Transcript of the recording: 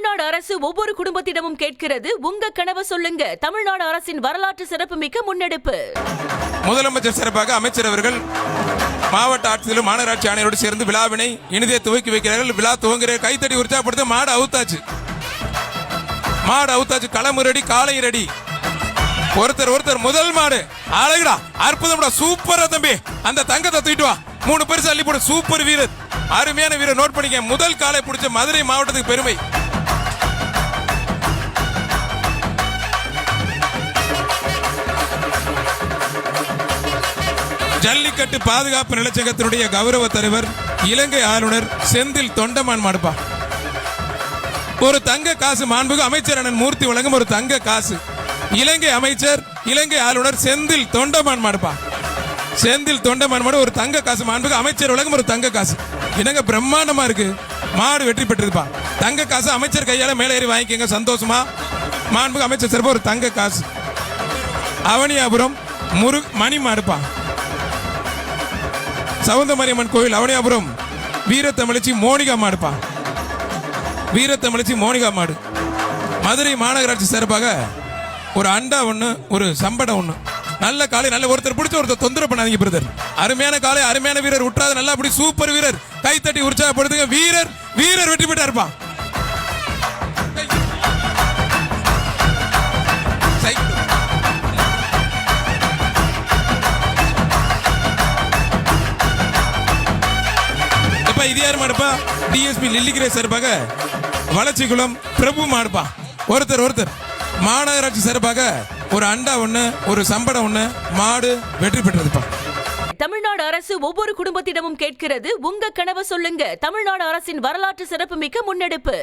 தமிழ்நாடு அரசு ஒவ்வொரு குடும்பத்திடமும் கேட்கிறது, உங்க கனவை சொல்லுங்க. தமிழ்நாடு அரசின் வரலாற்று சிறப்புமிக்க முன்னெடுப்பு. முதலமைச்சர் சிறப்பாக அமைச்சர் அவர்கள் மாவட்ட ஆட்சியரும் மாநகராட்சி ஆணையரோடு சேர்ந்து விழாவினை இனிதே துவக்கி வைக்கிறார்கள். விழா துவங்குற கைத்தடி உற்சாகப்படுத்த மாடு அவுத்தாச்சு, களமு ரெடி, காலை ரெடி. ஒருத்தர் முதல் மாடு அழகுடா, அற்புதம்டா, சூப்பரா தம்பி. அந்த தங்கத்தை தூக்கிட்டு வா, 3 பரிசு அள்ளி போடு. சூப்பர் வீரர், அருமையான வீரர். நோட் பண்ணிக்க, முதல் காலை பிடிச்ச மதுரை மாவட்டத்துக்கு பெருமை. ஜல்லிக்கட்டு பாதுகாப்பு நிலச்சங்கத்தினுடைய கௌரவ தலைவர் இலங்கை ஆளுநர் செந்தில் தொண்டமான் மாடுப்பா. ஒரு தங்க காசு மாண்புக்கு அமைச்சர் அண்ணன் மூர்த்தி வழங்கும் ஒரு தங்க காசு. இலங்கை அமைச்சர் இலங்கை ஆளுநர் செந்தில் தொண்டமான் மாடுப்பா. செந்தில் தொண்டமான் மாடு ஒரு தங்க காசு மாண்புக்கு அமைச்சர் வழங்கும் ஒரு தங்க காசு. என்னங்க பிரம்மாண்டமா இருக்கு, மாடு வெற்றி பெற்றிருப்பா. தங்க காசு அமைச்சர் கையால மேலே ஏறி வாங்கிக்கங்க, சந்தோஷமா. மாண்புக்கு அமைச்சர் சிறப்பு ஒரு தங்க காசு. அவனியாபுரம் மணி மாடுப்பா. சவுந்தமரியம்மன் கோயில் அவனியாபுரம் வீரத்தமிழச்சி மோனிகா மாடுப்பா. வீரத்தமிழச்சி மோனிகா மாடு. மதுரை மாநகராட்சி சிறப்பாக ஒரு அண்டா ஒண்ணு, ஒரு சம்படம் ஒண்ணு. நல்ல காலை, நல்ல ஒருத்தர் பிடிச்ச ஒருத்தர் தொந்தரவு பண்ணாதீங்க பிரதர். அருமையான காலை, அருமையான வீரர், விட்டுறாது. நல்லா அப்படி சூப்பர் வீரர், கைத்தட்டி உற்சாகப்படுத்துங்க. வீரர் வெற்றி பெற்றா இருப்பா. இது யார் மாடுப்பா? டிஎஸ்பி லில்லிகிரே சார்பாக வளச்சிக்குளம் பிரபு மாடுப்பா. ஒருத்தர் மாநகராட்சி சார்பாக ஒரு அண்டா ஒண்ணு, ஒரு சம்படம் ஒண்ணு. மாடு வெற்றி பெற்றதுப்பா. தமிழ்நாடு அரசு ஒவ்வொரு குடும்பத்திடமும் கேட்கிறது, உங்க கனவை சொல்லுங்க. தமிழ்நாடு அரசின் வரலாற்று சிறப்புமிக்க முன்னெடுப்பு.